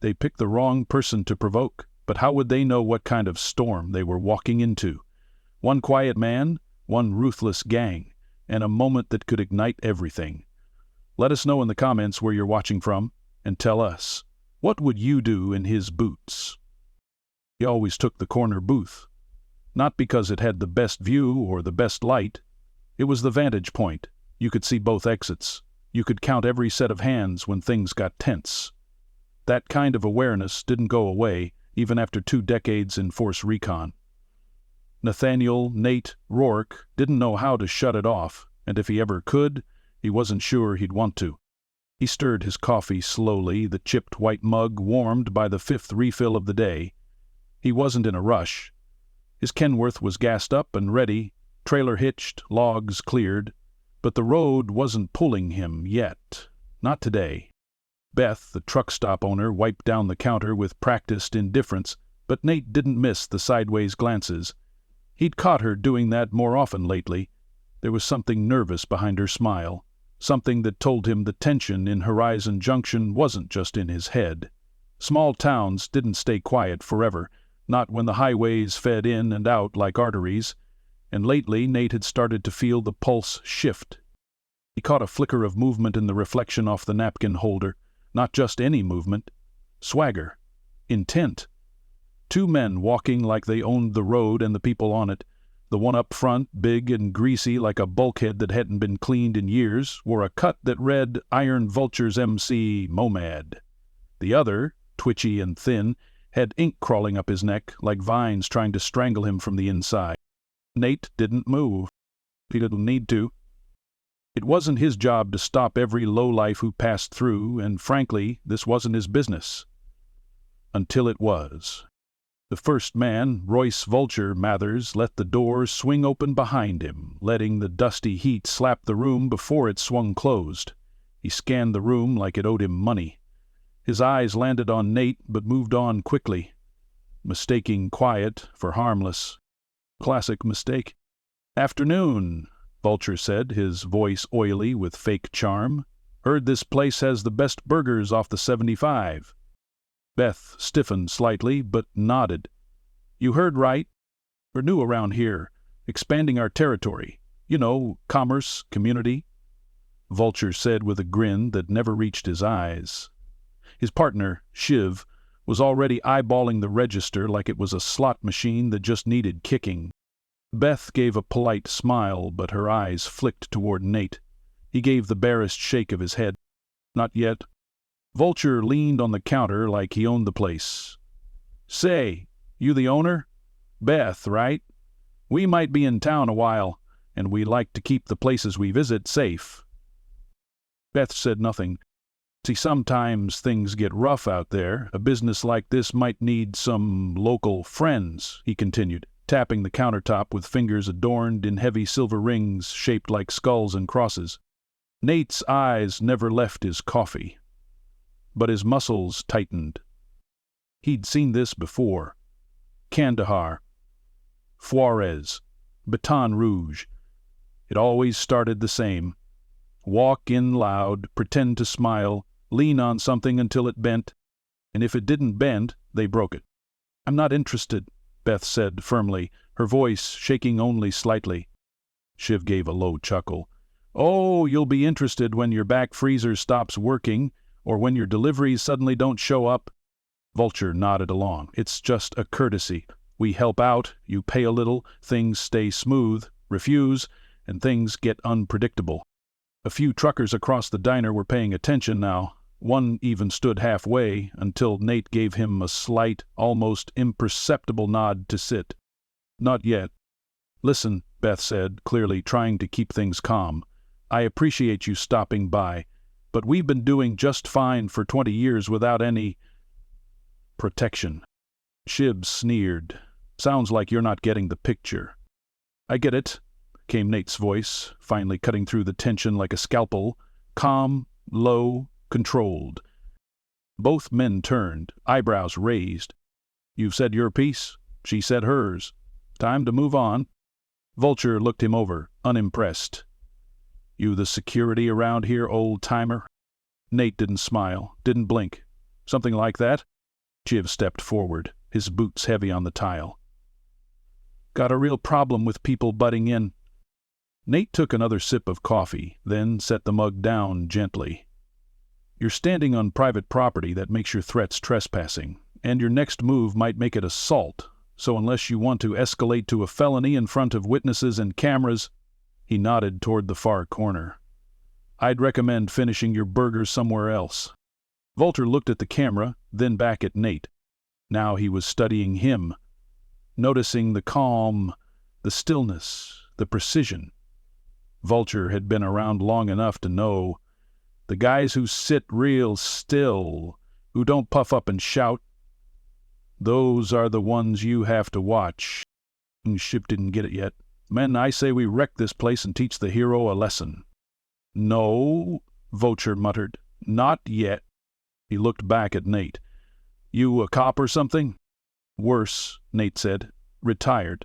They picked the wrong person to provoke, but how would they know what kind of storm they were walking into? One quiet man, one ruthless gang, and a moment that could ignite everything. Let us know in the comments where you're watching from, and tell us, what would you do in his boots? He always took the corner booth. Not because it had the best view or the best light. It was the vantage point. You could see both exits. You could count every set of hands when things got tense. That kind of awareness didn't go away, even after 2 decades in force recon. Nathaniel Nate Rourke didn't know how to shut it off, and if he ever could, he wasn't sure he'd want to. He stirred his coffee slowly, the chipped white mug warmed by the 5th refill of the day. He wasn't in a rush. His Kenworth was gassed up and ready, trailer hitched, logs cleared, but the road wasn't pulling him yet. Not today. Beth, the truck stop owner, wiped down the counter with practiced indifference, but Nate didn't miss the sideways glances. He'd caught her doing that more often lately. There was something nervous behind her smile, something that told him the tension in Horizon Junction wasn't just in his head. Small towns didn't stay quiet forever, not when the highways fed in and out like arteries, and lately Nate had started to feel the pulse shift. He caught a flicker of movement in the reflection off the napkin holder, not just any movement. Swagger. Intent. 2 men walking like they owned the road and the people on it. The one up front, big and greasy like a bulkhead that hadn't been cleaned in years, wore a cut that read Iron Vulture's MC Momad. The other, twitchy and thin, had ink crawling up his neck like vines trying to strangle him from the inside. Nate didn't move. He didn't need to. It wasn't his job to stop every lowlife who passed through, and frankly, this wasn't his business. Until it was. The first man, Royce Vulture Mathers, let the doors swing open behind him, letting the dusty heat slap the room before it swung closed. He scanned the room like it owed him money. His eyes landed on Nate, but moved on quickly, mistaking quiet for harmless. Classic mistake. "Afternoon," Vulture said, his voice oily with fake charm. "Heard this place has the best burgers off the 75. Beth stiffened slightly, but nodded. "You heard right. We're new around here, expanding our territory. You know, commerce, community," Vulture said with a grin that never reached his eyes. His partner, Shiv, was already eyeballing the register like it was a slot machine that just needed kicking. Beth gave a polite smile, but her eyes flicked toward Nate. He gave the barest shake of his head. "Not yet." Vulture leaned on the counter like he owned the place. "Say, you the owner? Beth, right? We might be in town a while, and we like to keep the places we visit safe." Beth said nothing. "See, sometimes things get rough out there. A business like this might need some local friends," he continued, tapping the countertop with fingers adorned in heavy silver rings shaped like skulls and crosses. Nate's eyes never left his coffee, but his muscles tightened. He'd seen this before. Kandahar, Juarez, Baton Rouge. It always started the same. Walk in loud, pretend to smile, lean on something until it bent, and if it didn't bend, they broke it. "I'm not interested," Beth said firmly, her voice shaking only slightly. Shiv gave a low chuckle. "Oh, you'll be interested when your back freezer stops working, or when your deliveries suddenly don't show up." Vulture nodded along. "It's just a courtesy. We help out, you pay a little, things stay smooth, refuse, and things get unpredictable." A few truckers across the diner were paying attention now. One even stood halfway, until Nate gave him a slight, almost imperceptible nod to sit. "Not yet." "Listen," Beth said, clearly trying to keep things calm. "I appreciate you stopping by, but we've been doing just fine for 20 years without any protection." Shiv sneered. "Sounds like you're not getting the picture." "I get it," came Nate's voice, finally cutting through the tension like a scalpel, calm, low, controlled. Both men turned, eyebrows raised. "You've said your piece. She said hers. Time to move on." Vulture looked him over, unimpressed. "You the security around here, old-timer?" Nate didn't smile, didn't blink. "Something like that." Chiv stepped forward, his boots heavy on the tile. Got a real problem with people butting in. Nate took another sip of coffee, then set the mug down gently. You're standing on private property that makes your threats trespassing, and your next move might make it assault, so unless you want to escalate to a felony in front of witnesses and cameras, he nodded toward the far corner. I'd recommend finishing your burger somewhere else. Vulture looked at the camera, then back at Nate. Now he was studying him, noticing the calm, the stillness, the precision. Vulture had been around long enough to know the guys who sit real still, who don't puff up and shout, those are the ones you have to watch. Ship didn't get it yet. Men, I say we wreck this place and teach the hero a lesson. No, Vulture muttered. Not yet. He looked back at Nate. You a cop or something? Worse, Nate said. Retired.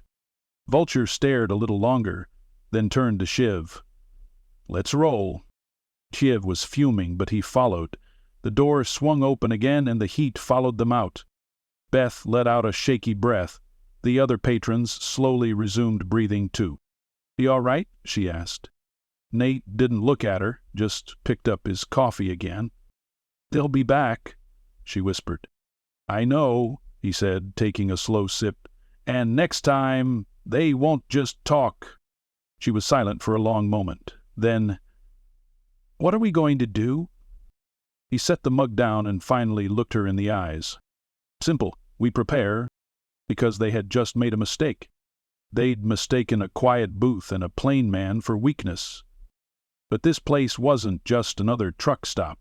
Vulture stared a little longer, then turned to Shiv. Let's roll. Shiv was fuming, but he followed. The door swung open again, and the heat followed them out. Beth let out a shaky breath. The other patrons slowly resumed breathing too. You all right? She asked. Nate didn't look at her, just picked up his coffee again. They'll be back, she whispered. I know, he said, taking a slow sip. And next time, they won't just talk. She was silent for a long moment. Then, what are we going to do? He set the mug down and finally looked her in the eyes. Simple. We prepare, because they had just made a mistake. They'd mistaken a quiet booth and a plain man for weakness. But this place wasn't just another truck stop.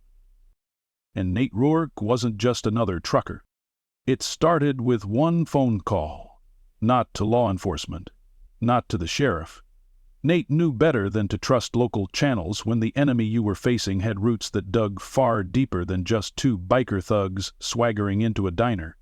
And Nate Rourke wasn't just another trucker. It started with one phone call, not to law enforcement, not to the sheriff. Nate knew better than to trust local channels when the enemy you were facing had roots that dug far deeper than just two biker thugs swaggering into a diner.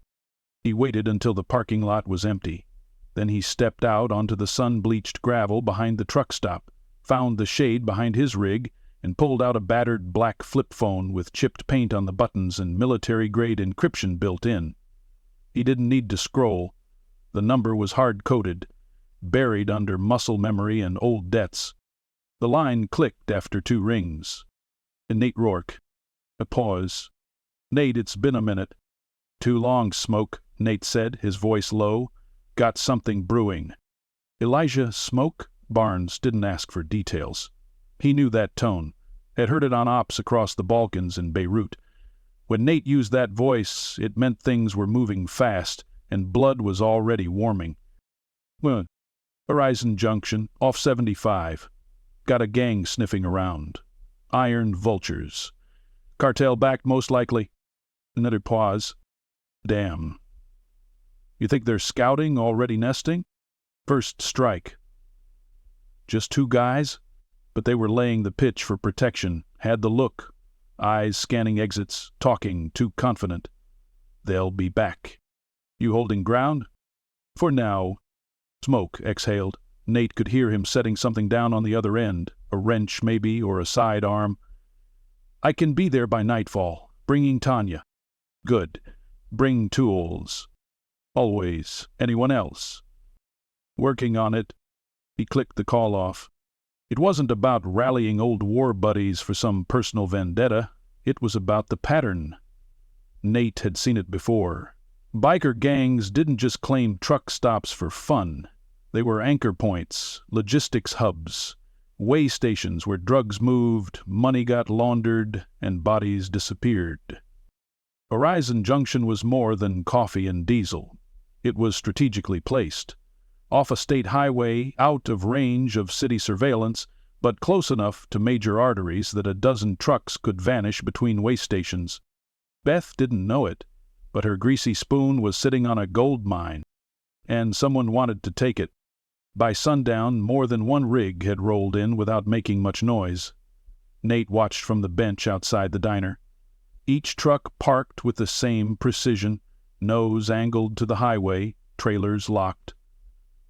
He waited until the parking lot was empty. Then he stepped out onto the sun-bleached gravel behind the truck stop, found the shade behind his rig, and pulled out a battered black flip phone with chipped paint on the buttons and military-grade encryption built in. He didn't need to scroll. The number was hard-coded, buried under muscle memory and old debts. The line clicked after 2 rings. And Nate Rourke. A pause. Nate, it's been a minute. Too long, Smoke, Nate said, his voice low. Got something brewing. Elijah Smoke? Barnes didn't ask for details. He knew that tone, had heard it on ops across the Balkans and Beirut. When Nate used that voice, it meant things were moving fast, and blood was already warming. Well, Horizon Junction, off 75. Got a gang sniffing around. Iron vultures. Cartel backed, most likely. Another pause. Damn. You think they're scouting, already nesting? First strike. Just 2 guys? But they were laying the pitch for protection, had the look. Eyes scanning exits, talking, too confident. They'll be back. You holding ground? For now. Smoke exhaled. Nate could hear him setting something down on the other end, a wrench maybe, or a sidearm. I can be there by nightfall, bringing Tanya. Good. Bring tools. Always. Anyone else? Working on it. He clicked the call off. It wasn't about rallying old war buddies for some personal vendetta. It was about the pattern. Nate had seen it before. Biker gangs didn't just claim truck stops for fun. They were anchor points, logistics hubs, way stations where drugs moved, money got laundered, and bodies disappeared. Horizon Junction was more than coffee and diesel. It was strategically placed. Off a state highway, out of range of city surveillance, but close enough to major arteries that a dozen trucks could vanish between way stations. Beth didn't know it, but her greasy spoon was sitting on a gold mine, and someone wanted to take it. By sundown, more than one rig had rolled in without making much noise. Nate watched from the bench outside the diner. Each truck parked with the same precision, nose angled to the highway, trailers locked.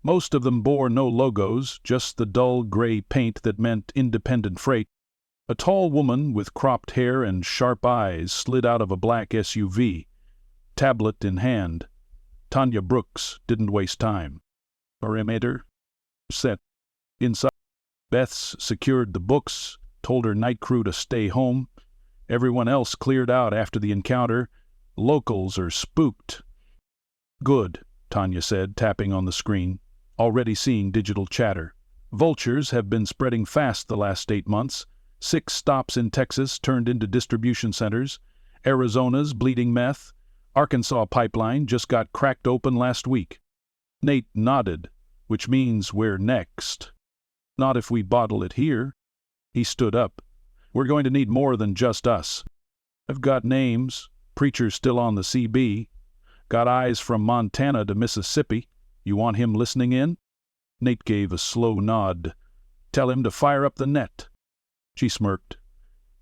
Most of them bore no logos, just the dull gray paint that meant independent freight. A tall woman with cropped hair and sharp eyes slid out of a black SUV. tablet in hand. Tanya Brooks didn't waste time. Perimeter set. Inside, Beth's secured the books, told her night crew to stay home. Everyone else cleared out after the encounter. Locals are spooked. Good, Tanya said, tapping on the screen, already seeing digital chatter. Vultures have been spreading fast the last 8 months. 6 stops in Texas turned into distribution centers. Arizona's bleeding meth. Arkansas pipeline just got cracked open last week. Nate nodded, which means we're next. Not if we bottle it here. He stood up. We're going to need more than just us. I've got names. Preacher's still on the CB. Got eyes from Montana to Mississippi. You want him listening in? Nate gave a slow nod. Tell him to fire up the net. She smirked.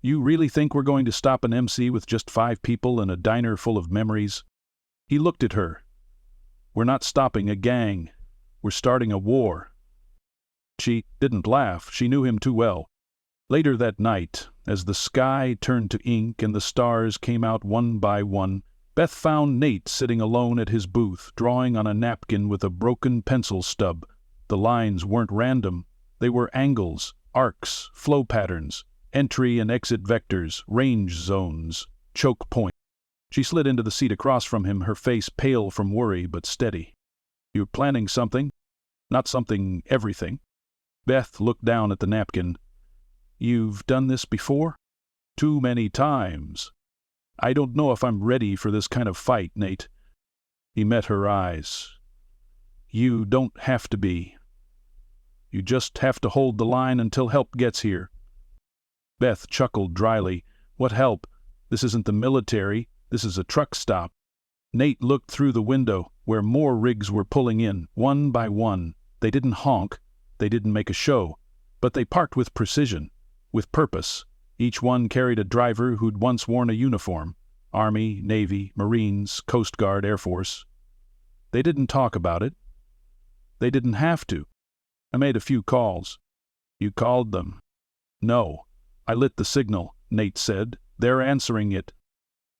You really think we're going to stop an MC with just 5 people in a diner full of memories? He looked at her. We're not stopping a gang. We're starting a war. She didn't laugh. She knew him too well. Later that night, as the sky turned to ink and the stars came out one by one, Beth found Nate sitting alone at his booth, drawing on a napkin with a broken pencil stub. The lines weren't random. They were angles, arcs, flow patterns, entry and exit vectors, range zones, choke points. She slid into the seat across from him, her face pale from worry but steady. You're planning something? Not something everything. Beth looked down at the napkin. You've done this before? Too many times. I don't know if I'm ready for this kind of fight, Nate. He met her eyes. You don't have to be. You just have to hold the line until help gets here. Beth chuckled dryly. What help? This isn't the military. This is a truck stop. Nate looked through the window, where more rigs were pulling in, one by one. They didn't honk. They didn't make a show. But they parked with precision, with purpose. Each one carried a driver who'd once worn a uniform. Army, Navy, Marines, Coast Guard, Air Force. They didn't talk about it. They didn't have to. I made a few calls. You called them? No. I lit the signal, Nate said. They're answering it.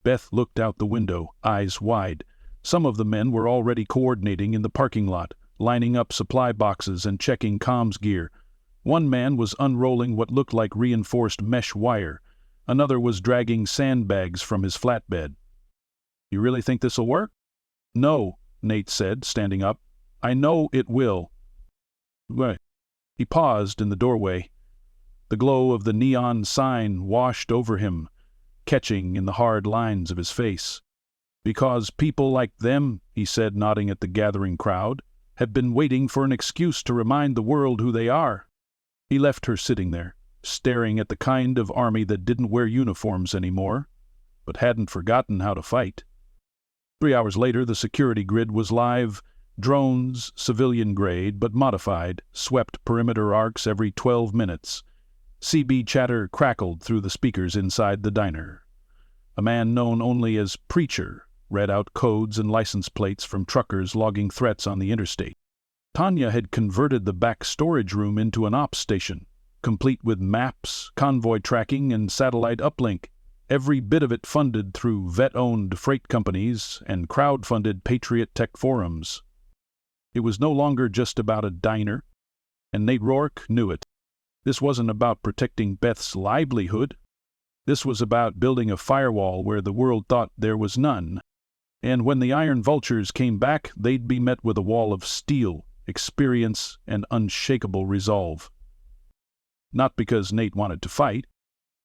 Beth looked out the window, eyes wide. Some of the men were already coordinating in the parking lot, lining up supply boxes and checking comms gear. One man was unrolling what looked like reinforced mesh wire. Another was dragging sandbags from his flatbed. You really think this'll work? No, Nate said, standing up. I know it will. Right. He paused in the doorway. The glow of the neon sign washed over him, catching in the hard lines of his face. Because people like them, he said, nodding at the gathering crowd, have been waiting for an excuse to remind the world who they are. He left her sitting there, staring at the kind of army that didn't wear uniforms anymore, but hadn't forgotten how to fight. 3 hours later, the security grid was live. Drones, civilian-grade but modified, swept perimeter arcs every 12 minutes. CB chatter crackled through the speakers inside the diner. A man known only as Preacher read out codes and license plates from truckers logging threats on the interstate. Tanya had converted the back storage room into an ops station, complete with maps, convoy tracking, and satellite uplink, every bit of it funded through vet-owned freight companies and crowd-funded Patriot Tech forums. It was no longer just about a diner, and Nate Rourke knew it. This wasn't about protecting Beth's livelihood. This was about building a firewall where the world thought there was none. And when the Iron Vultures came back, they'd be met with a wall of steel, experience, and unshakable resolve. Not because Nate wanted to fight,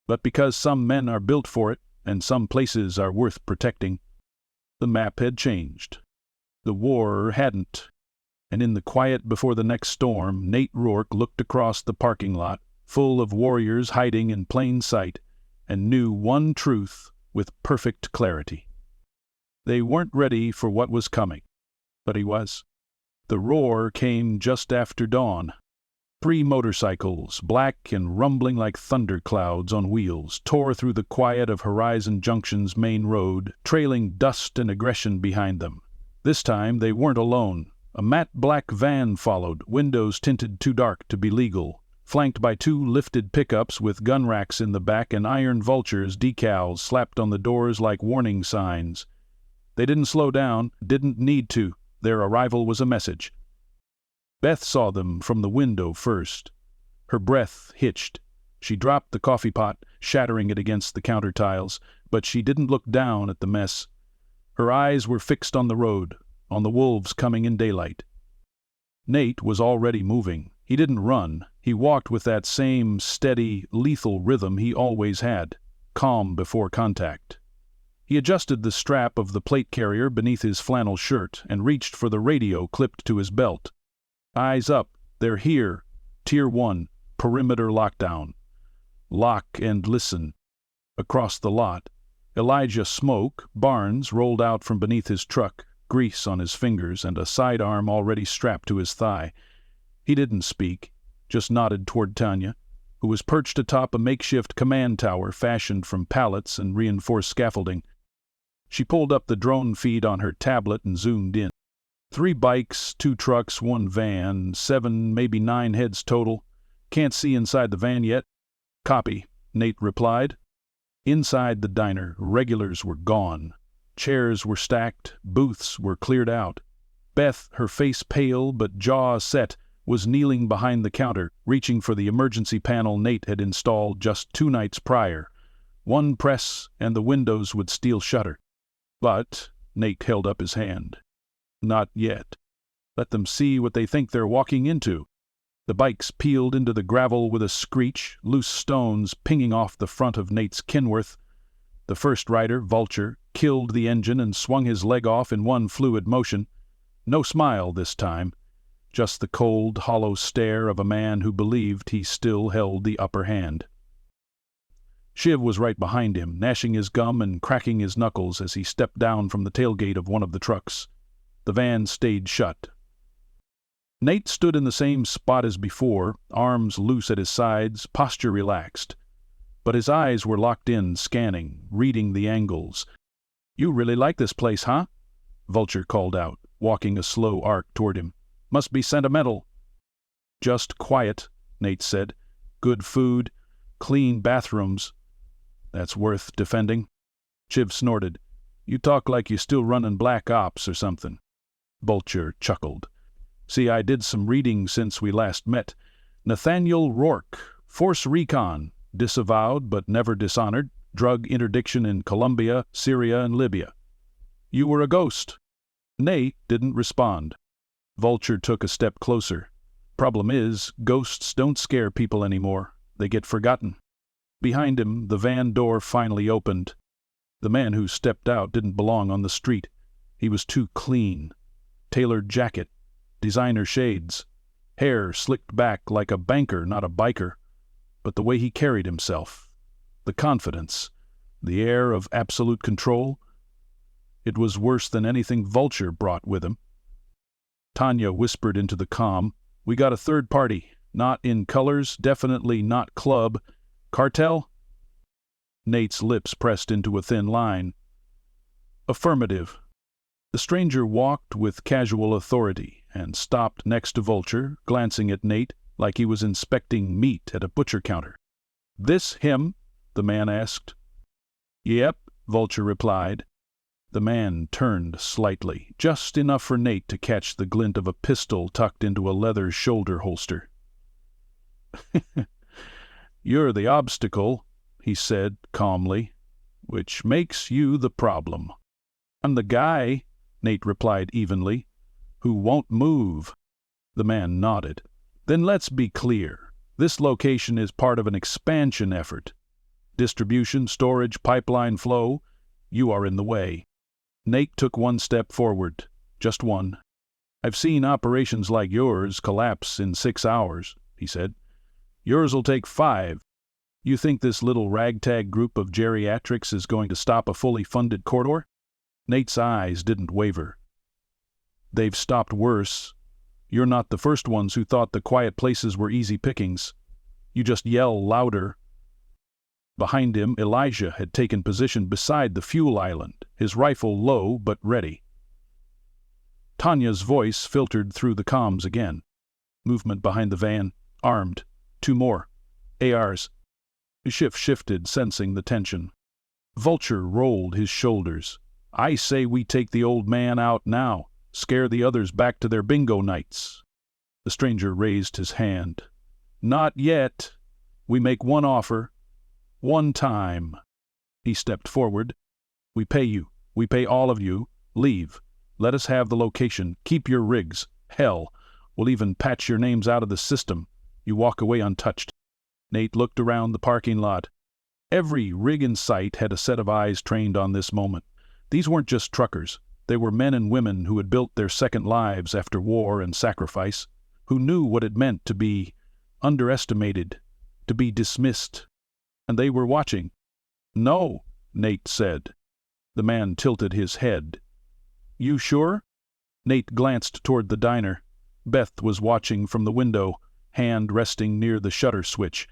but because some men are built for it, and some places are worth protecting. The map had changed. The war hadn't. And in the quiet before the next storm, Nate Rourke looked across the parking lot, full of warriors hiding in plain sight, and knew one truth with perfect clarity. They weren't ready for what was coming, but he was. The roar came just after dawn. 3 motorcycles, black and rumbling like thunderclouds on wheels, tore through the quiet of Horizon Junction's main road, trailing dust and aggression behind them. This time they weren't alone. A matte black van followed, windows tinted too dark to be legal, flanked by 2 lifted pickups with gun racks in the back and Iron Vultures decals slapped on the doors like warning signs. They didn't slow down, didn't need to. Their arrival was a message. Beth saw them from the window first. Her breath hitched. She dropped the coffee pot, shattering it against the counter tiles, but she didn't look down at the mess. Her eyes were fixed on the road, on the wolves coming in daylight. Nate was already moving. He didn't run. He walked with that same steady, lethal rhythm he always had, calm before contact. He adjusted the strap of the plate carrier beneath his flannel shirt and reached for the radio clipped to his belt. Eyes up. They're here. Tier 1. Perimeter lockdown. Lock and listen. Across the lot, Elijah Smoke Barnes rolled out from beneath his truck, grease on his fingers and a sidearm already strapped to his thigh. He didn't speak, just nodded toward Tanya, who was perched atop a makeshift command tower fashioned from pallets and reinforced scaffolding. She pulled up the drone feed on her tablet and zoomed in. 3 bikes, 2 trucks, 1 van, 7, maybe 9 heads total. Can't see inside the van yet. Copy, Nate replied. Inside the diner, regulars were gone. Chairs were stacked, booths were cleared out. Beth, her face pale but jaw set, was kneeling behind the counter, reaching for the emergency panel Nate had installed just 2 nights prior. 1 press and the windows would steel shutter. But Nate held up his hand. Not yet. Let them see what they think they're walking into. The bikes peeled into the gravel with a screech, loose stones pinging off the front of Nate's Kenworth. The first rider, Vulture, killed the engine and swung his leg off in one fluid motion. No smile this time, just the cold, hollow stare of a man who believed he still held the upper hand. Shiv was right behind him, gnashing his gum and cracking his knuckles as he stepped down from the tailgate of one of the trucks. The van stayed shut. Nate stood in the same spot as before, arms loose at his sides, posture relaxed. But his eyes were locked in, scanning, reading the angles. "You really like this place, huh?" Vulture called out, walking a slow arc toward him. "Must be sentimental." "Just quiet," Nate said. "Good food, clean bathrooms. That's worth defending." Shiv snorted. "You talk like you still running Black Ops or something." Vulture chuckled. "See, I did some reading since we last met. Nathaniel Rourke, Force Recon, disavowed but never dishonored, drug interdiction in Colombia, Syria, and Libya. You were a ghost." Nate didn't respond. Vulture took a step closer. "Problem is, ghosts don't scare people anymore. They get forgotten." Behind him, the van door finally opened. The man who stepped out didn't belong on the street. He was too clean. Tailored jacket, designer shades, hair slicked back like a banker, not a biker. But the way he carried himself, the confidence, the air of absolute control, it was worse than anything Vulture brought with him. Tanya whispered into the comm, "We got a third party, not in colors, definitely not club. Cartel?" Nate's lips pressed into a thin line. "Affirmative." The stranger walked with casual authority and stopped next to Vulture, glancing at Nate like he was inspecting meat at a butcher counter. "This him?" the man asked. "Yep," Vulture replied. The man turned slightly, just enough for Nate to catch the glint of a pistol tucked into a leather shoulder holster. "You're the obstacle," he said calmly, "which makes you the problem." "I'm the guy," Nate replied evenly, "who won't move." The man nodded. "Then let's be clear. This location is part of an expansion effort. Distribution, storage, pipeline flow. You are in the way." Nate took 1 step forward, just 1. "I've seen operations like yours collapse in 6 hours, he said. "Yours'll take 5. You think this little ragtag group of geriatrics is going to stop a fully funded corridor?" Nate's eyes didn't waver. "They've stopped worse. You're not the first ones who thought the quiet places were easy pickings. You just yell louder." Behind him, Elijah had taken position beside the fuel island, his rifle low but ready. Tanya's voice filtered through the comms again. Movement behind the van. Armed. 2 more. ARs. Shiv shifted, sensing the tension. Vulture rolled his shoulders. I say we take the old man out now, scare the others back to their bingo nights. The stranger raised his hand. Not yet. We make one offer. One time. He stepped forward. We pay you. We pay all of you. Leave. Let us have the location. Keep your rigs. Hell, we'll even patch your names out of the system. You walk away untouched. Nate looked around the parking lot. Every rig in sight had a set of eyes trained on this moment. These weren't just truckers. They were men and women who had built their second lives after war and sacrifice, who knew what it meant to be underestimated, to be dismissed. And they were watching. No, Nate said. The man tilted his head. You sure? Nate glanced toward the diner. Beth was watching from the window, hand resting near the shutter switch.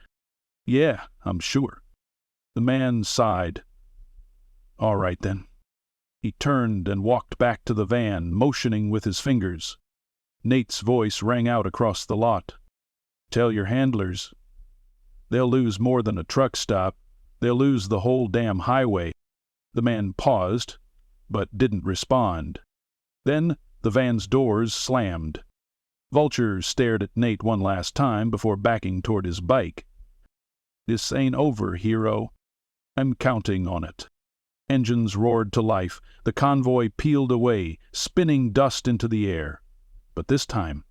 Yeah, I'm sure. The man sighed. All right, then. He turned and walked back to the van, motioning with his fingers. Nate's voice rang out across the lot. Tell your handlers. They'll lose more than a truck stop. They'll lose the whole damn highway. The man paused, but didn't respond. Then the van's doors slammed. Vulture stared at Nate one last time before backing toward his bike. This ain't over, hero. I'm counting on it. Engines roared to life. The convoy peeled away, spinning dust into the air. But this time,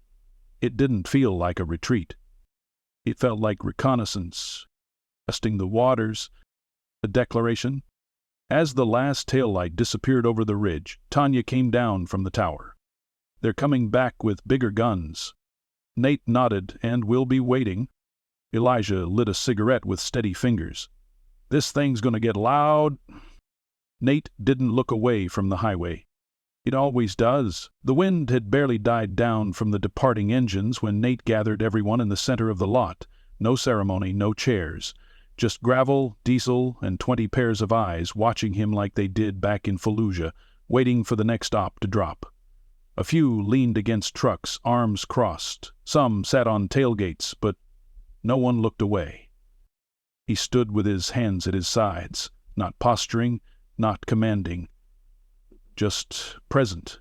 it didn't feel like a retreat. It felt like reconnaissance, testing the waters, a declaration. As the last taillight disappeared over the ridge, Tanya came down from the tower. They're coming back with bigger guns. Nate nodded, and we'll be waiting. Elijah lit a cigarette with steady fingers. This thing's gonna get loud. Nate didn't look away from the highway. It always does. The wind had barely died down from the departing engines when Nate gathered everyone in the center of the lot. No ceremony, no chairs. Just gravel, diesel, and 20 pairs of eyes watching him like they did back in Fallujah, waiting for the next op to drop. A few leaned against trucks, arms crossed. Some sat on tailgates, but no one looked away. He stood with his hands at his sides, not posturing, not commanding. Just present.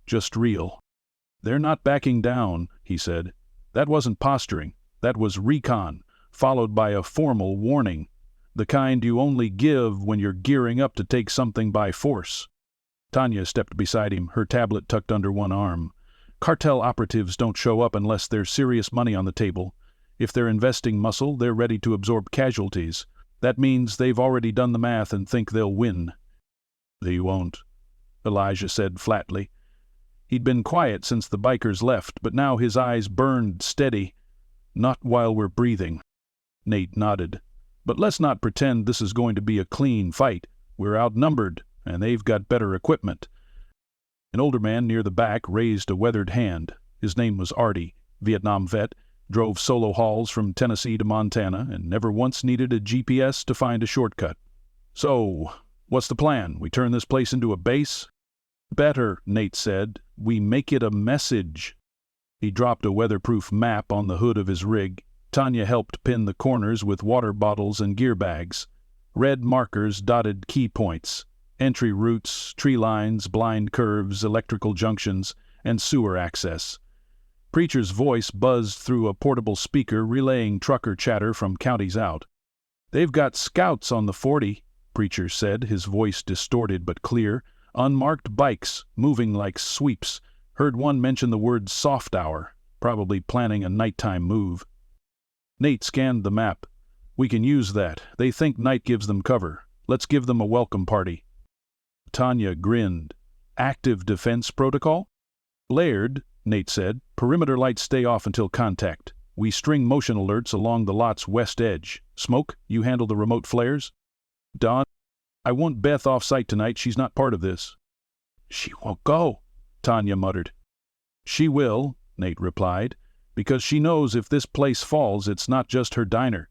Just real. They're not backing down, he said. That wasn't posturing. That was recon, followed by a formal warning. The kind you only give when you're gearing up to take something by force. Tanya stepped beside him, her tablet tucked under one arm. Cartel operatives don't show up unless there's serious money on the table. If they're investing muscle, they're ready to absorb casualties. That means they've already done the math and think they'll win. They won't, Elijah said flatly. He'd been quiet since the bikers left, but now his eyes burned steady. Not while we're breathing. Nate nodded. But let's not pretend this is going to be a clean fight. We're outnumbered, and they've got better equipment. An older man near the back raised a weathered hand. His name was Artie, Vietnam vet, drove solo hauls from Tennessee to Montana, and never once needed a GPS to find a shortcut. So, what's the plan? We turn this place into a base? Better, Nate said. We make it a message. He dropped a weatherproof map on the hood of his rig. Tanya helped pin the corners with water bottles and gear bags. Red markers dotted key points. Entry routes, tree lines, blind curves, electrical junctions, and sewer access. Preacher's voice buzzed through a portable speaker relaying trucker chatter from counties out. They've got scouts on the 40, Preacher said, his voice distorted but clear. Unmarked bikes, moving like sweeps. Heard one mention the word soft hour, probably planning a nighttime move. Nate scanned the map. We can use that. They think night gives them cover. Let's give them a welcome party. Tanya grinned. Active defense protocol? Layered, Nate said. Perimeter lights stay off until contact. We string motion alerts along the lot's west edge. Smoke, you handle the remote flares? Don, I want Beth off-site tonight. She's not part of this. She won't go, Tanya muttered. She will, Nate replied, because she knows if this place falls, it's not just her diner.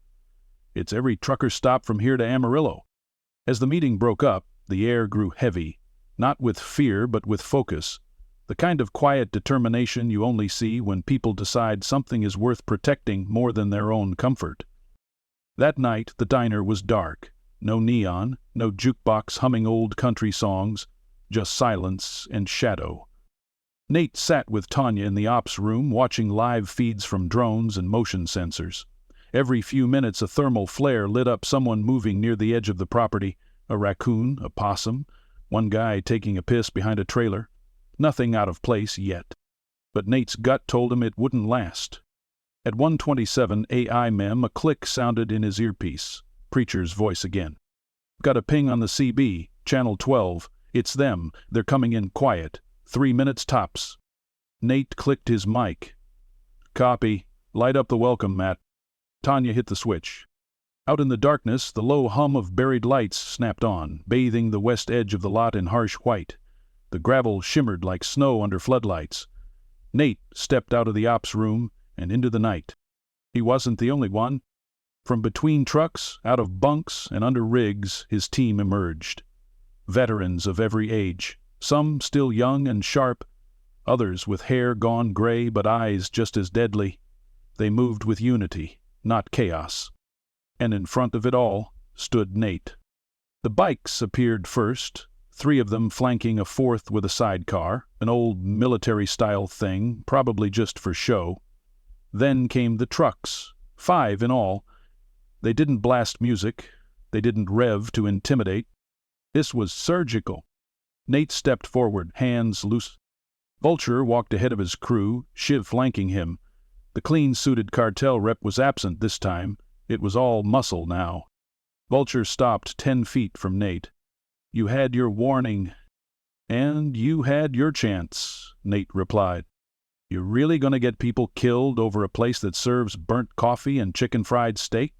It's every trucker stop from here to Amarillo. As the meeting broke up, the air grew heavy, not with fear but with focus, the kind of quiet determination you only see when people decide something is worth protecting more than their own comfort. That night, the diner was dark. No neon, no jukebox humming old country songs, just silence and shadow. Nate sat with Tanya in the ops room watching live feeds from drones and motion sensors. Every few minutes a thermal flare lit up someone moving near the edge of the property, a raccoon, a possum, one guy taking a piss behind a trailer. Nothing out of place yet. But Nate's gut told him it wouldn't last. At 1:27 AI mem, a click sounded in his earpiece. Preacher's voice again. Got a ping on the CB, channel 12. It's them. They're coming in quiet. 3 minutes tops. Nate clicked his mic. Copy. Light up the welcome mat. Tanya hit the switch. Out in the darkness, the low hum of buried lights snapped on, bathing the west edge of the lot in harsh white. The gravel shimmered like snow under floodlights. Nate stepped out of the ops room and into the night. He wasn't the only one. From between trucks, out of bunks, and under rigs, his team emerged. Veterans of every age, some still young and sharp, others with hair gone gray but eyes just as deadly. They moved with unity, not chaos. And in front of it all stood Nate. The bikes appeared first, 3 of them flanking a 4th with a sidecar, an old military-style thing, probably just for show. Then came the trucks, 5 in all. They didn't blast music. They didn't rev to intimidate. This was surgical. Nate stepped forward, hands loose. Vulture walked ahead of his crew, Shiv flanking him. The clean-suited cartel rep was absent this time. It was all muscle now. Vulture stopped 10 feet from Nate. You had your warning. And you had your chance, Nate replied. You really gonna get people killed over a place that serves burnt coffee and chicken-fried steak?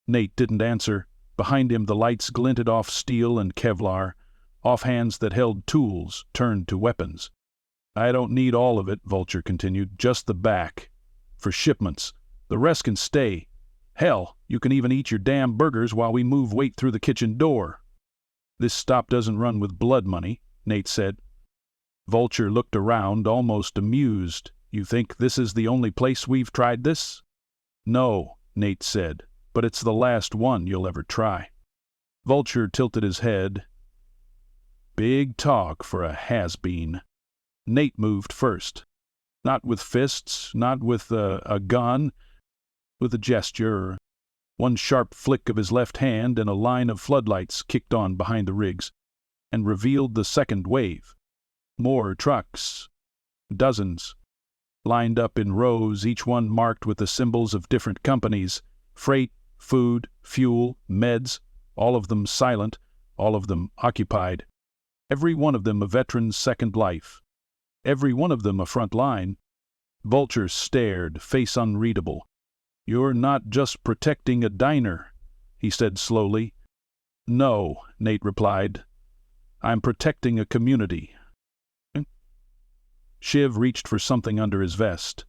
Nate didn't answer. Behind him the lights glinted off steel and Kevlar, off hands that held tools turned to weapons. I don't need all of it, Vulture continued, just the back. For shipments. The rest can stay. Hell, you can even eat your damn burgers while we move weight through the kitchen door. This stop doesn't run with blood money, Nate said. Vulture looked around, almost amused. You think this is the only place we've tried this? No, Nate said, but it's the last one you'll ever try. Vulture tilted his head. Big talk for a has-been. Nate moved first. Not with fists, not with a gun, with a gesture. One sharp flick of his left hand and a line of floodlights kicked on behind the rigs and revealed the second wave. More trucks. Dozens. Lined up in rows, each one marked with the symbols of different companies. Freight, food, fuel, meds, all of them silent, all of them occupied. Every one of them a veteran's second life. Every one of them a front line. Vulture stared, face unreadable. You're not just protecting a diner, he said slowly. No, Nate replied. I'm protecting a community. Shiv reached for something under his vest.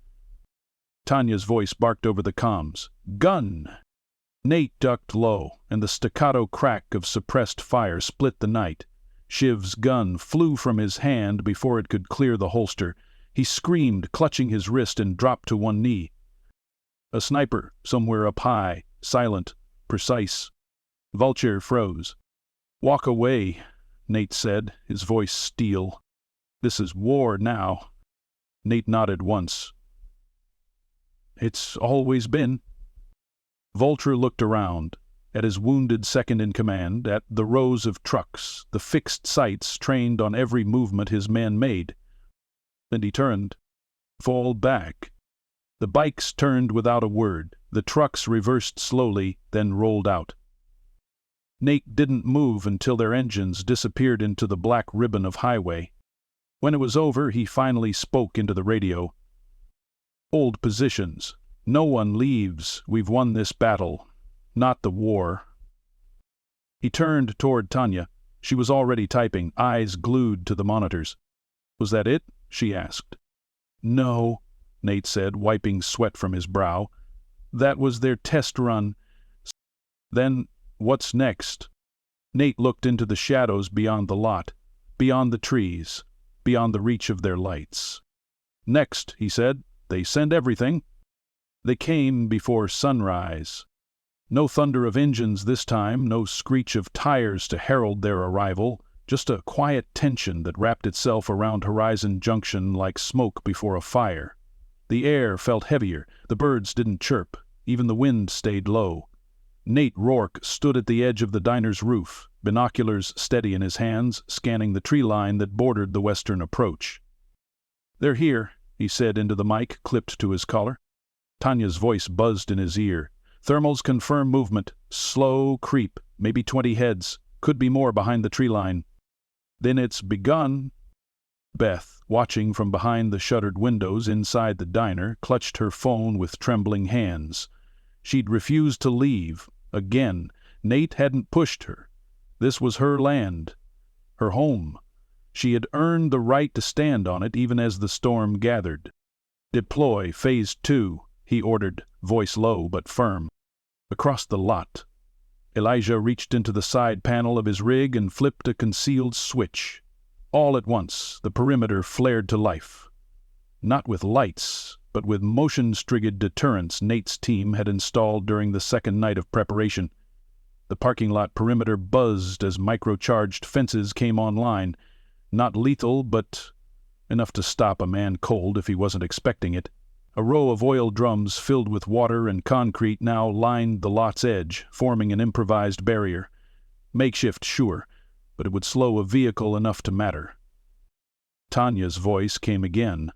Tanya's voice barked over the comms. Gun! Nate ducked low, and the staccato crack of suppressed fire split the night. Shiv's gun flew from his hand before it could clear the holster. He screamed, clutching his wrist, and dropped to one knee. A sniper, somewhere up high, silent, precise. Vulture froze. Walk away, Nate said, his voice steel. This is war now. Nate nodded once. It's always been. Vulture looked around, at his wounded second-in-command, at the rows of trucks, the fixed sights trained on every movement his men made. Then he turned. Fall back. The bikes turned without a word. The trucks reversed slowly, then rolled out. Nate didn't move until their engines disappeared into the black ribbon of highway. When it was over, he finally spoke into the radio. Hold positions. No one leaves. We've won this battle. Not the war. He turned toward Tanya. She was already typing, eyes glued to the monitors. Was that it? She asked. No, Nate said, wiping sweat from his brow. That was their test run. Then, what's next? Nate looked into the shadows beyond the lot, beyond the trees, beyond the reach of their lights. Next, he said, they send everything. They came before sunrise. No thunder of engines this time, no screech of tires to herald their arrival, just a quiet tension that wrapped itself around Horizon Junction like smoke before a fire. The air felt heavier, the birds didn't chirp, even the wind stayed low. Nate Rourke stood at the edge of the diner's roof, binoculars steady in his hands, scanning the tree line that bordered the western approach. "They're here," he said into the mic clipped to his collar. Tanya's voice buzzed in his ear. "Thermals confirm movement. Slow creep, maybe 20 heads. Could be more behind the tree line." "Then it's begun." Beth, watching from behind the shuttered windows inside the diner, clutched her phone with trembling hands. She'd refused to leave. Again, Nate hadn't pushed her. This was her land, her home. She had earned the right to stand on it even as the storm gathered. "Deploy Phase 2, he ordered, voice low but firm. Across the lot. Elijah reached into the side panel of his rig and flipped a concealed switch. All at once, the perimeter flared to life. Not with lights, but with motion-triggered deterrents Nate's team had installed during the second night of preparation. The parking lot perimeter buzzed as microcharged fences came online. Not lethal, but enough to stop a man cold if he wasn't expecting it. A row of oil drums filled with water and concrete now lined the lot's edge, forming an improvised barrier. Makeshift, sure, but it would slow a vehicle enough to matter. Tanya's voice came again.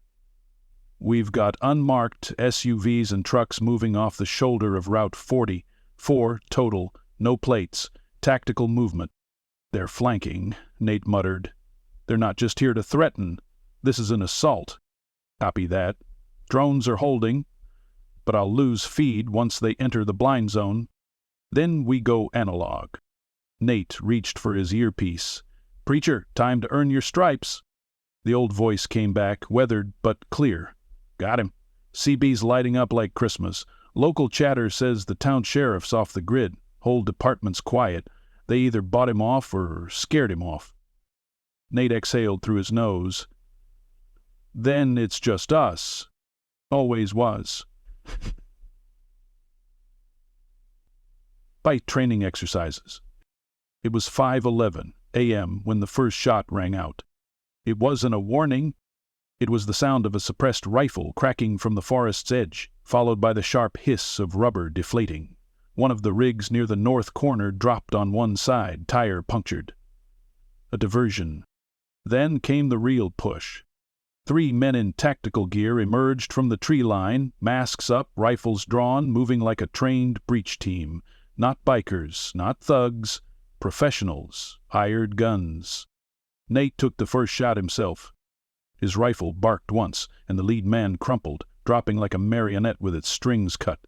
"We've got unmarked SUVs and trucks moving off the shoulder of Route 40. 4 total, no plates, tactical movement." "They're flanking," Nate muttered. "They're not just here to threaten. This is an assault." "Copy that. Drones are holding, but I'll lose feed once they enter the blind zone. Then we go analog." Nate reached for his earpiece. "Preacher, time to earn your stripes." The old voice came back, weathered but clear. "Got him. CB's lighting up like Christmas. Local chatter says the town sheriff's off the grid. Whole department's quiet. They either bought him off or scared him off." Nate exhaled through his nose. "Then it's just us. Always was." Bite training exercises. It was 5:11 a.m. when the first shot rang out. It wasn't a warning. It was the sound of a suppressed rifle cracking from the forest's edge, followed by the sharp hiss of rubber deflating. One of the rigs near the north corner dropped on one side, tire punctured. A diversion. Then came the real push. 3 men in tactical gear emerged from the tree line, masks up, rifles drawn, moving like a trained breach team. Not bikers, not thugs, professionals, hired guns. Nate took the first shot himself. His rifle barked once, and the lead man crumpled, dropping like a marionette with its strings cut.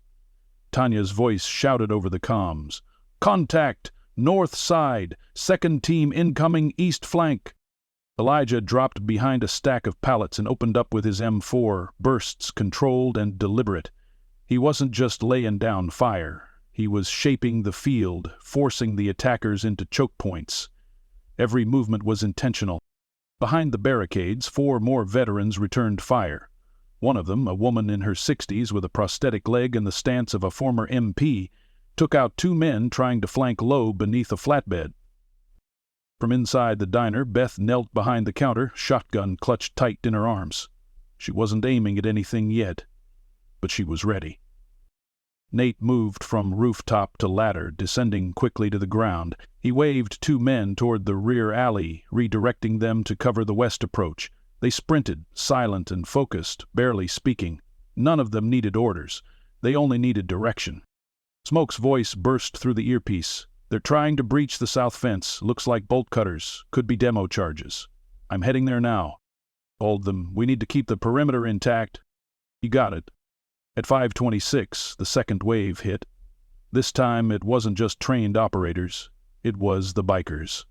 Tanya's voice shouted over the comms. "Contact! North side! Second team incoming east flank!" Elijah dropped behind a stack of pallets and opened up with his M4, bursts controlled and deliberate. He wasn't just laying down fire. He was shaping the field, forcing the attackers into choke points. Every movement was intentional. Behind the barricades, 4 more veterans returned fire. One of them, a woman in her 60s with a prosthetic leg and the stance of a former MP, took out 2 men trying to flank low beneath a flatbed. From inside the diner, Beth knelt behind the counter, shotgun clutched tight in her arms. She wasn't aiming at anything yet, but she was ready. Nate moved from rooftop to ladder, descending quickly to the ground. He waved 2 men toward the rear alley, redirecting them to cover the west approach. They sprinted, silent and focused, barely speaking. None of them needed orders. They only needed direction. Smoke's voice burst through the earpiece. "They're trying to breach the south fence. Looks like bolt cutters. Could be demo charges. I'm heading there now." "Hold them. We need to keep the perimeter intact." "You got it." At 5:26, the second wave hit. This time it wasn't just trained operators. It was the bikers.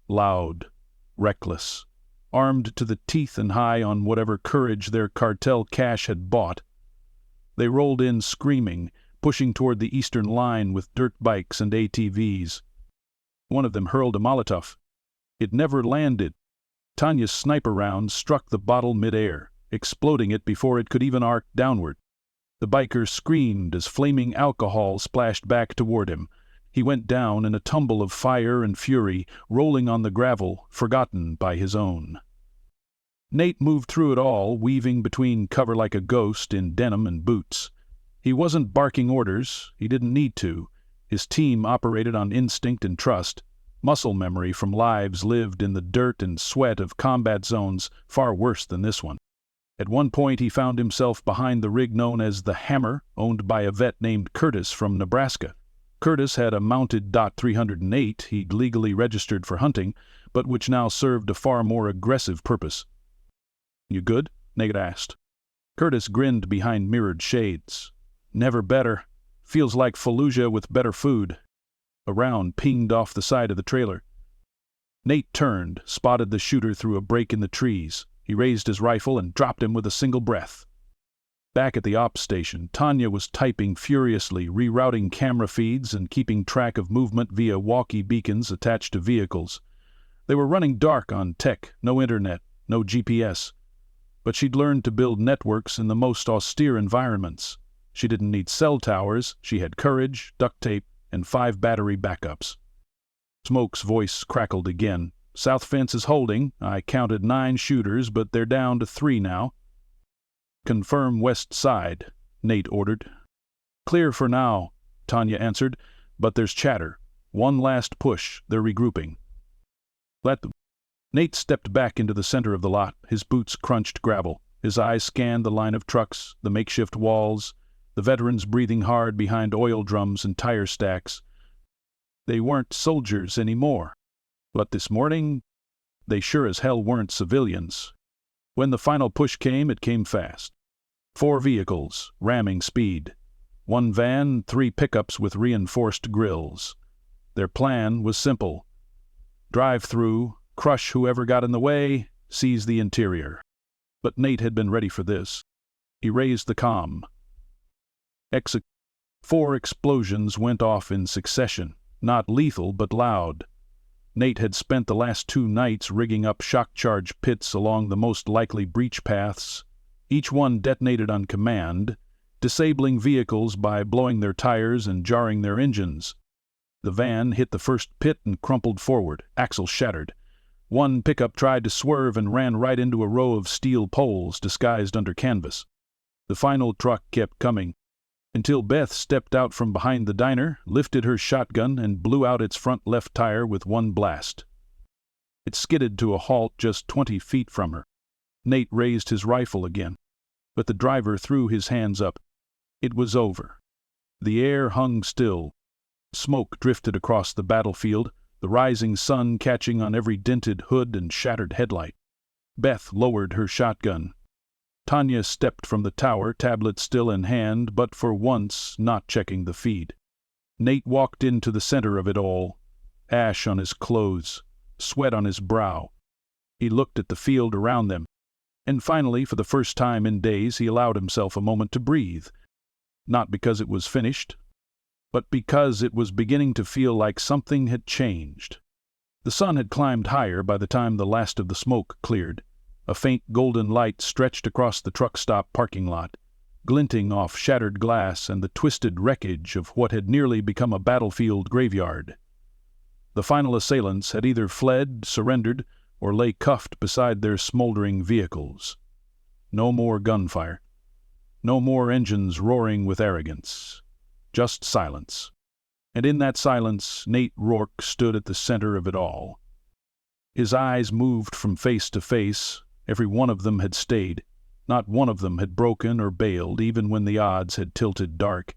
Loud, reckless, armed to the teeth and high on whatever courage their cartel cash had bought. They rolled in screaming, pushing toward the eastern line with dirt bikes and ATVs. One of them hurled a Molotov. It never landed. Tanya's sniper round struck the bottle mid-air, exploding it before it could even arc downward. The biker screamed as flaming alcohol splashed back toward him. He went down in a tumble of fire and fury, rolling on the gravel, forgotten by his own. Nate moved through it all, weaving between cover like a ghost in denim and boots. He wasn't barking orders. He didn't need to. His team operated on instinct and trust, muscle memory from lives lived in the dirt and sweat of combat zones far worse than this one. At one point he found himself behind the rig known as the Hammer, owned by a vet named Curtis from Nebraska. Curtis had a mounted .308 he'd legally registered for hunting, but which now served a far more aggressive purpose. "You good?" Nate asked. Curtis grinned behind mirrored shades. "Never better. Feels like Fallujah with better food." A round pinged off the side of the trailer. Nate turned, spotted the shooter through a break in the trees. He raised his rifle and dropped him with a single breath. Back at the ops station, Tanya was typing furiously, rerouting camera feeds and keeping track of movement via walkie beacons attached to vehicles. They were running dark on tech, no internet, no GPS. But she'd learned to build networks in the most austere environments. She didn't need cell towers. She had courage, duct tape, and 5 battery backups. Smoke's voice crackled again. "South fence is holding. I counted 9 shooters, but they're down to 3 now." "Confirm west side," Nate ordered. "Clear for now," Tanya answered, "but there's chatter. One last push. They're regrouping." "Let them." Nate stepped back into the center of the lot. His boots crunched gravel. His eyes scanned the line of trucks, the makeshift walls, the veterans breathing hard behind oil drums and tire stacks. They weren't soldiers anymore. But this morning, they sure as hell weren't civilians. When the final push came, it came fast. 4 vehicles, ramming speed. 1 van, 3 pickups with reinforced grills. Their plan was simple. Drive through, crush whoever got in the way, seize the interior. But Nate had been ready for this. He raised the comm. 4 explosions went off in succession, not lethal but loud. Nate had spent the last 2 nights rigging up shock charge pits along the most likely breach paths. Each one detonated on command, disabling vehicles by blowing their tires and jarring their engines. The van hit the first pit and crumpled forward, axle shattered. 1 pickup tried to swerve and ran right into a row of steel poles disguised under canvas. The final truck kept coming, until Beth stepped out from behind the diner, lifted her shotgun, and blew out its front left tire with 1 blast. It skidded to a halt just 20 feet from her. Nate raised his rifle again, but the driver threw his hands up. It was over. The air hung still. Smoke drifted across the battlefield, the rising sun catching on every dented hood and shattered headlight. Beth lowered her shotgun. Tanya stepped from the tower, tablet still in hand, but for once not checking the feed. Nate walked into the center of it all, ash on his clothes, sweat on his brow. He looked at the field around them, and finally, for the first time in days, he allowed himself a moment to breathe. Not because it was finished, but because it was beginning to feel like something had changed. The sun had climbed higher by the time the last of the smoke cleared. A faint golden light stretched across the truck stop parking lot, glinting off shattered glass and the twisted wreckage of what had nearly become a battlefield graveyard. The final assailants had either fled, surrendered, or lay cuffed beside their smoldering vehicles. No more gunfire. No more engines roaring with arrogance. Just silence. And in that silence, Nate Rourke stood at the center of it all. His eyes moved from face to face. Every one of them had stayed. Not one of them had broken or bailed, even when the odds had tilted dark.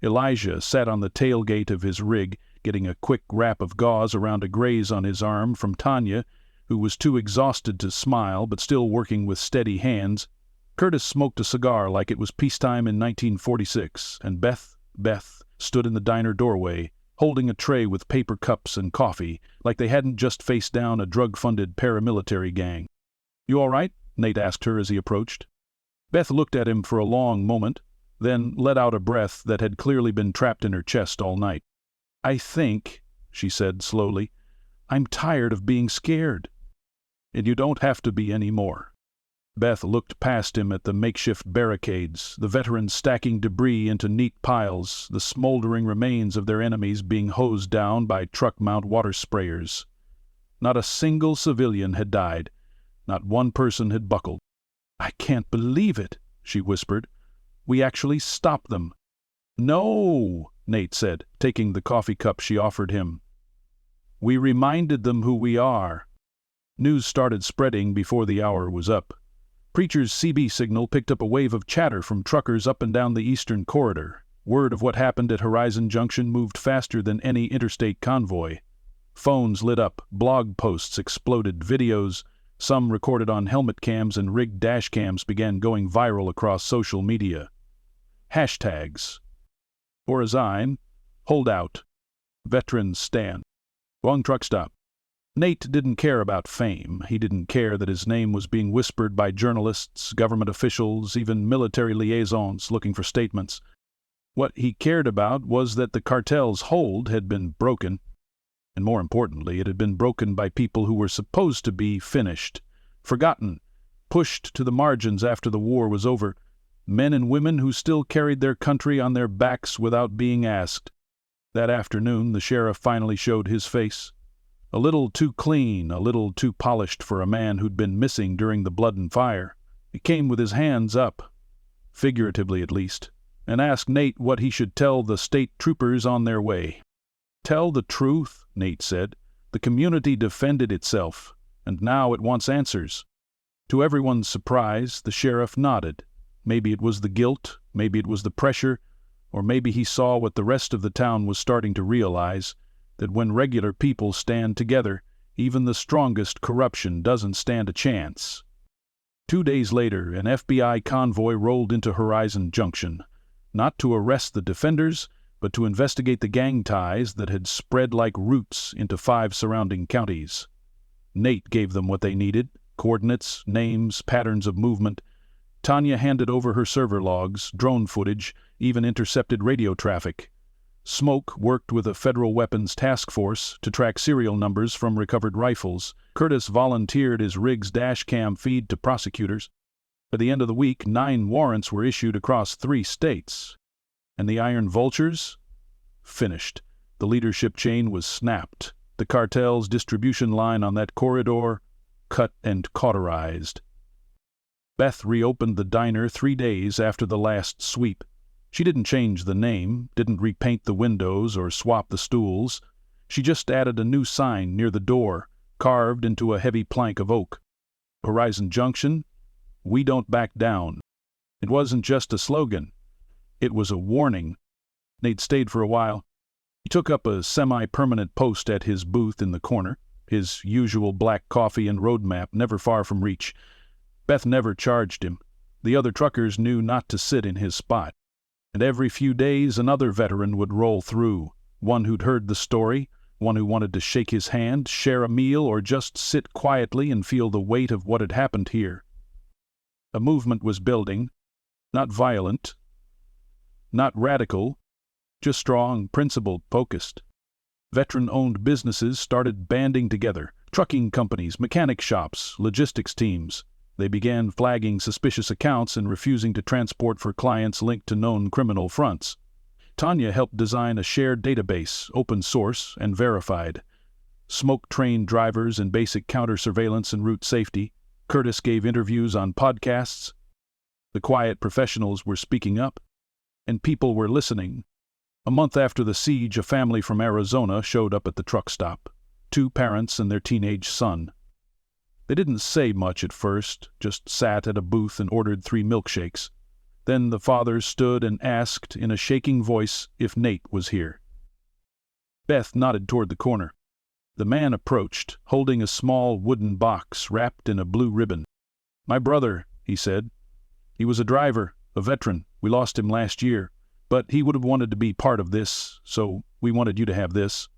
Elijah sat on the tailgate of his rig, getting a quick wrap of gauze around a graze on his arm from Tanya, who was too exhausted to smile but still working with steady hands. Curtis smoked a cigar like it was peacetime in 1946, and Beth stood in the diner doorway, holding a tray with paper cups and coffee, like they hadn't just faced down a drug-funded paramilitary gang. "You all right?" Nate asked her as he approached. Beth looked at him for a long moment, then let out a breath that had clearly been trapped in her chest all night. "I think," she said slowly, "I'm tired of being scared." "And you don't have to be any more." Beth looked past him at the makeshift barricades, the veterans stacking debris into neat piles, the smoldering remains of their enemies being hosed down by truck-mount water sprayers. Not a single civilian had died. Not one person had buckled. "I can't believe it," she whispered. "We actually stopped them." "No," Nate said, taking the coffee cup she offered him. "We reminded them who we are." News started spreading before the hour was up. Preacher's CB signal picked up a wave of chatter from truckers up and down the eastern corridor. Word of what happened at Horizon Junction moved faster than any interstate convoy. Phones lit up, blog posts exploded, videos, some recorded on helmet cams and rigged dash cams, began going viral across social media. Hashtags: Horizon, Hold Out, Veterans Stand, Wrong Truck Stop. Nate didn't care about fame. He didn't care that his name was being whispered by journalists, government officials, even military liaisons looking for statements. What he cared about was that the cartel's hold had been broken, and more importantly, it had been broken by people who were supposed to be finished, forgotten, pushed to the margins after the war was over, men and women who still carried their country on their backs without being asked. That afternoon, the sheriff finally showed his face. A little too clean, a little too polished for a man who'd been missing during the blood and fire. He came with his hands up, figuratively at least, and asked Nate what he should tell the state troopers on their way. "Tell the truth," Nate said. "The community defended itself, and now it wants answers." To everyone's surprise, the sheriff nodded. Maybe it was the guilt, maybe it was the pressure, or maybe he saw what the rest of the town was starting to realize, that when regular people stand together, even the strongest corruption doesn't stand a chance. 2 days later, an FBI convoy rolled into Horizon Junction, not to arrest the defenders, but to investigate the gang ties that had spread like roots into 5 surrounding counties. Nate gave them what they needed: coordinates, names, patterns of movement. Tanya handed over her server logs, drone footage, even intercepted radio traffic. Smoke worked with a federal weapons task force to track serial numbers from recovered rifles. Curtis volunteered his rig's dash cam feed to prosecutors. By the end of the week, 9 warrants were issued across 3 states. And the Iron Vultures? Finished. The leadership chain was snapped. The cartel's distribution line on that corridor cut and cauterized. Beth reopened the diner 3 days after the last sweep. She didn't change the name, didn't repaint the windows or swap the stools. She just added a new sign near the door, carved into a heavy plank of oak. Horizon Junction, we don't back down. It wasn't just a slogan. It was a warning. Nate stayed for a while. He took up a semi-permanent post at his booth in the corner, his usual black coffee and road map never far from reach. Beth never charged him. The other truckers knew not to sit in his spot. And every few days another veteran would roll through, one who'd heard the story, one who wanted to shake his hand, share a meal, or just sit quietly and feel the weight of what had happened here. A movement was building, not violent, not radical, just strong, principled, focused. Veteran-owned businesses started banding together, trucking companies, mechanic shops, logistics teams. They began flagging suspicious accounts and refusing to transport for clients linked to known criminal fronts. Tanya helped design a shared database, open source and verified. Smoke trained drivers in basic counter-surveillance and route safety. Curtis gave interviews on podcasts. The quiet professionals were speaking up, and people were listening. A month after the siege, a family from Arizona showed up at the truck stop. 2 parents and their teenage son. They didn't say much at first, just sat at a booth and ordered 3 milkshakes. Then the father stood and asked in a shaking voice if Nate was here. Beth nodded toward the corner. The man approached, holding a small wooden box wrapped in a blue ribbon. "My brother," he said. "He was a driver, a veteran. We lost him last year. But he would have wanted to be part of this, so we wanted you to have this."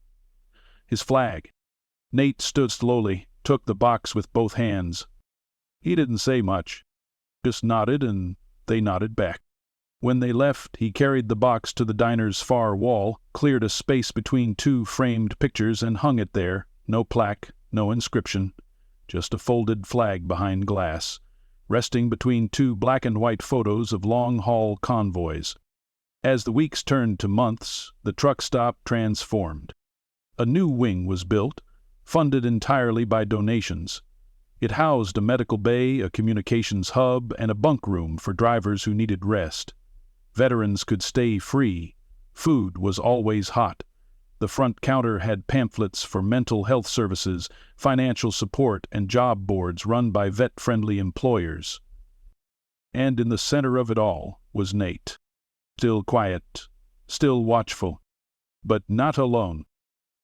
His flag. Nate stood slowly, took the box with both hands. He didn't say much, just nodded, and they nodded back. When they left, he carried the box to the diner's far wall, cleared a space between 2 framed pictures, and hung it there. No plaque, no inscription, just a folded flag behind glass. resting between two black-and-white photos of long-haul convoys. As the weeks turned to months, the truck stop transformed. A new wing was built, funded entirely by donations. It housed a medical bay, a communications hub, and a bunk room for drivers who needed rest. Veterans could stay free. Food was always hot. The front counter had pamphlets for mental health services, financial support, and job boards run by vet-friendly employers. And in the center of it all was Nate. Still quiet, still watchful, but not alone.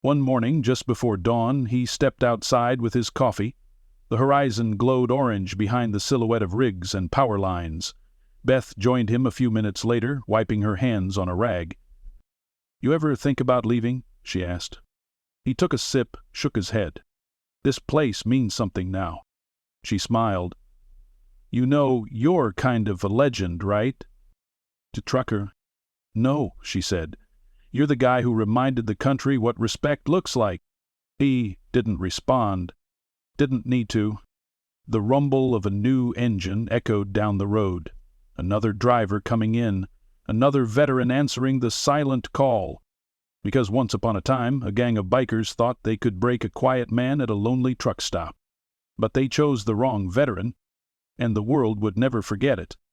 One morning, just before dawn, he stepped outside with his coffee. The horizon glowed orange behind the silhouette of rigs and power lines. Beth joined him a few minutes later, wiping her hands on a rag. "You ever think about leaving?" she asked. He took a sip, shook his head. "This place means something now." She smiled. "You know, you're kind of a legend, right?" To Trucker. "No," she said. "You're the guy who reminded the country what respect looks like." He didn't respond. Didn't need to. The rumble of a new engine echoed down the road. Another driver coming in. Another veteran answering the silent call. Because once upon a time, a gang of bikers thought they could break a quiet man at a lonely truck stop. But they chose the wrong veteran, and the world would never forget it.